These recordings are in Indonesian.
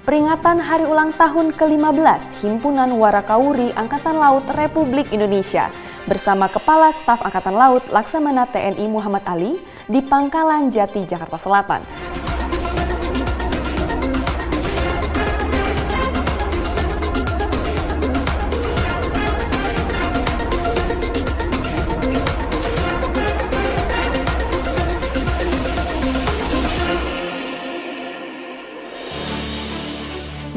Peringatan Hari Ulang Tahun ke-15 Himpunan Warakawuri Angkatan Laut Republik Indonesia bersama Kepala Staf Angkatan Laut Laksamana TNI Muhammad Ali di Pangkalan Jati, Jakarta Selatan.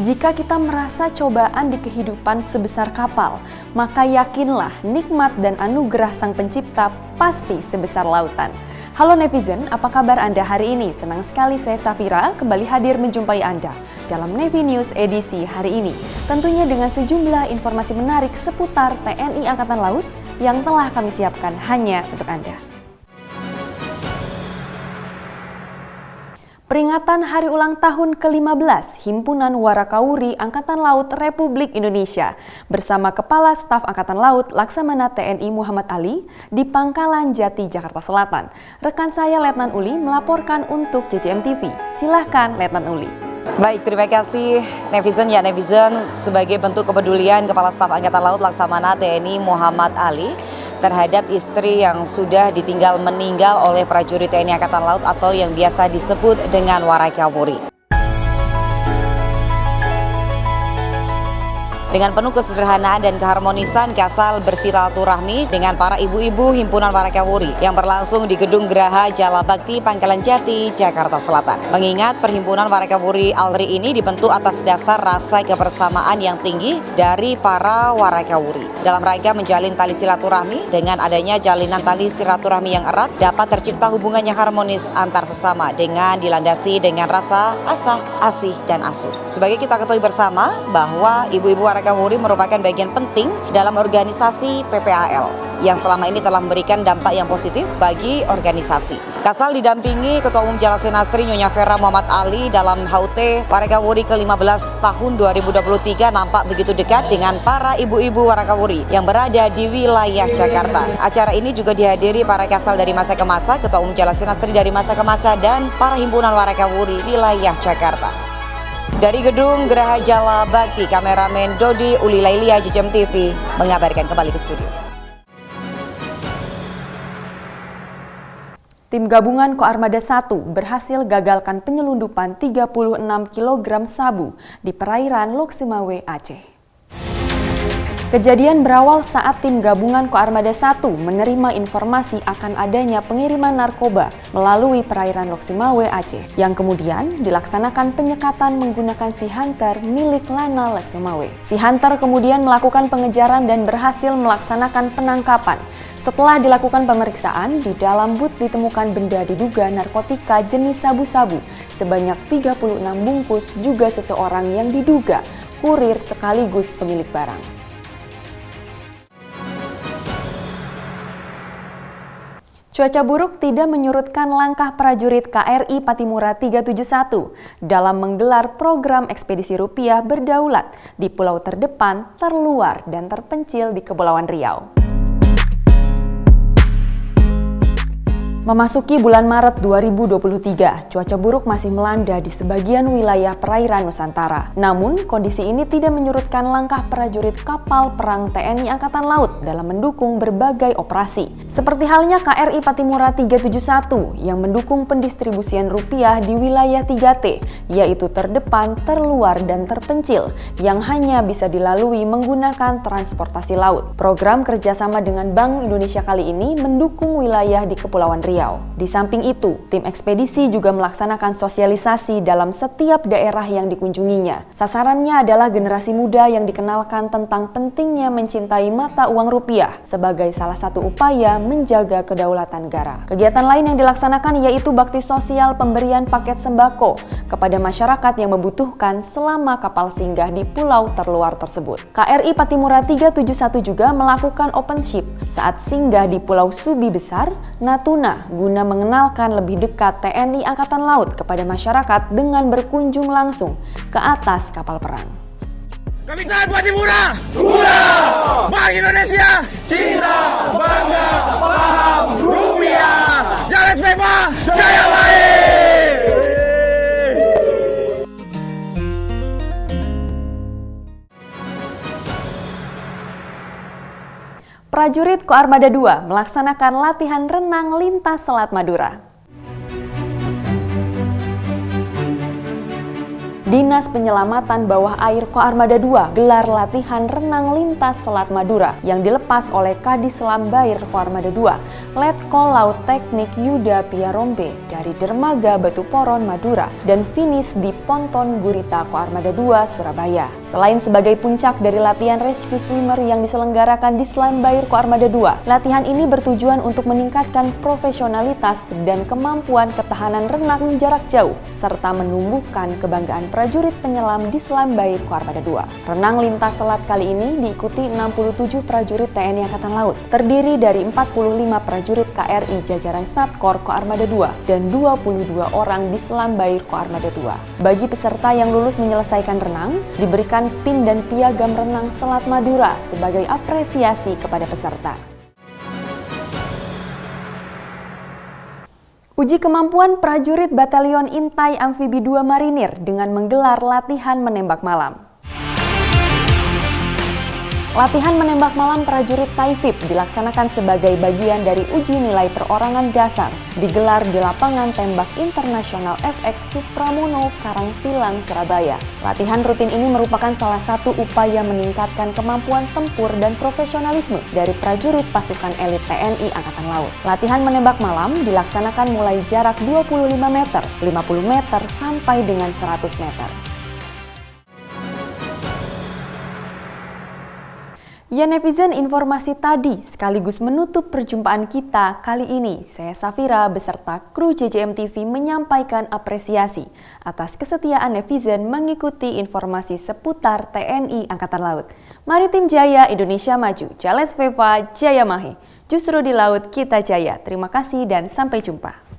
Jika kita merasa cobaan di kehidupan sebesar kapal, maka yakinlah nikmat dan anugerah Sang Pencipta pasti sebesar lautan. Halo netizen, apa kabar Anda hari ini? Senang sekali saya Safira kembali hadir menjumpai Anda dalam Navy News edisi hari ini. Tentunya dengan sejumlah informasi menarik seputar TNI Angkatan Laut yang telah kami siapkan hanya untuk Anda. Peringatan Hari Ulang Tahun ke-15 Himpunan Warakawuri Angkatan Laut Republik Indonesia bersama Kepala Staf Angkatan Laut Laksamana TNI Muhammad Ali di Pangkalan Jati, Jakarta Selatan. Rekan saya Letnan Uli melaporkan untuk JCM TV. Silahkan Letnan Uli. Baik, terima kasih netizen. Sebagai bentuk kepedulian Kepala Staf Angkatan Laut Laksamana TNI Muhammad Ali terhadap istri yang sudah ditinggal meninggal oleh prajurit TNI Angkatan Laut atau yang biasa disebut dengan Warakawuri. Dengan penuh kesederhanaan dan keharmonisan, Kasal bersilaturahmi dengan para ibu-ibu Himpunan Warakawuri yang berlangsung di Gedung Geraha Jala Bakti, Pangkalan Jati, Jakarta Selatan. Mengingat Perhimpunan Warakawuri ALRI ini dibentuk atas dasar rasa kebersamaan yang tinggi dari para Warakawuri. Dalam rangka menjalin tali silaturahmi, dengan adanya jalinan tali silaturahmi yang erat, dapat tercipta hubungan yang harmonis antar sesama dengan dilandasi dengan rasa asah, asih, dan asuh. Sebagai kita ketahui bersama bahwa ibu-ibu Warakawuri merupakan bagian penting dalam organisasi PPAL yang selama ini telah memberikan dampak yang positif bagi organisasi. Kasal didampingi Ketua Umum Jalak Senastri Nyonya Vera Muhammad Ali dalam HUT Warakawuri ke-15 tahun 2023 nampak begitu dekat dengan para ibu-ibu Warakawuri yang berada di wilayah Jakarta. Acara ini juga dihadiri para Kasal dari masa ke masa, Ketua Umum Jalak Senastri dari masa ke masa, dan para himpunan Warakawuri wilayah Jakarta. Dari Gedung Geraha Jala Bakti, kameramen Dodi Ulilailia JCM TV mengabarkan kembali ke studio. Tim gabungan Koarmada 1 berhasil gagalkan penyelundupan 36 kg sabu di perairan Loksimawe, Aceh. Kejadian berawal saat tim gabungan Koarmada 1 menerima informasi akan adanya pengiriman narkoba melalui perairan Loksimawe, Aceh, yang kemudian dilaksanakan penyekatan menggunakan Sea Hunter milik Lana Loksimawe. Sea Hunter kemudian melakukan pengejaran dan berhasil melaksanakan penangkapan. Setelah dilakukan pemeriksaan, di dalam but ditemukan benda diduga narkotika jenis sabu-sabu sebanyak 36 bungkus, juga seseorang yang diduga kurir sekaligus pemilik barang. Cuaca buruk tidak menyurutkan langkah prajurit KRI Patimura 371 dalam menggelar program ekspedisi rupiah berdaulat di pulau terdepan, terluar, dan terpencil di Kepulauan Riau. Memasuki bulan Maret 2023, cuaca buruk masih melanda di sebagian wilayah perairan Nusantara. Namun, kondisi ini tidak menyurutkan langkah prajurit kapal perang TNI Angkatan Laut dalam mendukung berbagai operasi. Seperti halnya KRI Patimura 371 yang mendukung pendistribusian rupiah di wilayah 3T, yaitu terdepan, terluar, dan terpencil, yang hanya bisa dilalui menggunakan transportasi laut. Program kerjasama dengan Bank Indonesia kali ini mendukung wilayah di Kepulauan Riau. Di samping itu, tim ekspedisi juga melaksanakan sosialisasi dalam setiap daerah yang dikunjunginya. Sasarannya adalah generasi muda yang dikenalkan tentang pentingnya mencintai mata uang rupiah sebagai salah satu upaya menjaga kedaulatan negara. Kegiatan lain yang dilaksanakan yaitu bakti sosial pemberian paket sembako kepada masyarakat yang membutuhkan selama kapal singgah di pulau terluar tersebut. KRI Patimura 371 juga melakukan open ship saat singgah di Pulau Subi Besar, Natuna, guna mengenalkan lebih dekat TNI Angkatan Laut kepada masyarakat dengan berkunjung langsung ke atas kapal perang. Kami taat Patimura, murah, Bank Indonesia, cinta, bangga, paham, rupiah, jalan SPEPA, jaya baik. Prajurit Koarmada II melaksanakan latihan renang lintas Selat Madura. Dinas Penyelamatan Bawah Air Koarmada II gelar latihan renang lintas Selat Madura yang dilepas oleh Kadislam Bair Koarmada II, Letkol Laut Teknik Yuda Piarombe dari Dermaga Batu Poron Madura dan finish di Ponton Gurita Koarmada II Surabaya. Selain sebagai puncak dari latihan rescue swimmer yang diselenggarakan di Slam Bair Koarmada II, latihan ini bertujuan untuk meningkatkan profesionalitas dan kemampuan ketahanan renang jarak jauh serta menumbuhkan kebanggaan prajurit penyelam di Slam Bair Koarmada II. Renang lintas selat kali ini diikuti 67 prajurit TNI Angkatan Laut, terdiri dari 45 prajurit KRI jajaran Satkor Koarmada II dan 22 orang di Slam Bair Koarmada II. Bagi peserta yang lulus menyelesaikan renang, diberikan pin dan piagam renang Selat Madura sebagai apresiasi kepada peserta. Uji kemampuan prajurit Batalion Intai Amfibi II Marinir dengan menggelar latihan menembak malam. Latihan menembak malam prajurit Taifib dilaksanakan sebagai bagian dari uji nilai perorangan dasar, digelar di Lapangan Tembak Internasional FX Supramono Karangpilang, Surabaya. Latihan rutin ini merupakan salah satu upaya meningkatkan kemampuan tempur dan profesionalisme dari prajurit pasukan elit TNI Angkatan Laut. Latihan menembak malam dilaksanakan mulai jarak 25 meter, 50 meter, sampai dengan 100 meter. Ya netizen, informasi tadi sekaligus menutup perjumpaan kita kali ini. Saya Safira beserta kru JJM TV menyampaikan apresiasi atas kesetiaan netizen mengikuti informasi seputar TNI Angkatan Laut. Maritim Jaya, Indonesia maju. Jales Veva, Jaya Mahe. Justru di laut kita jaya. Terima kasih dan sampai jumpa.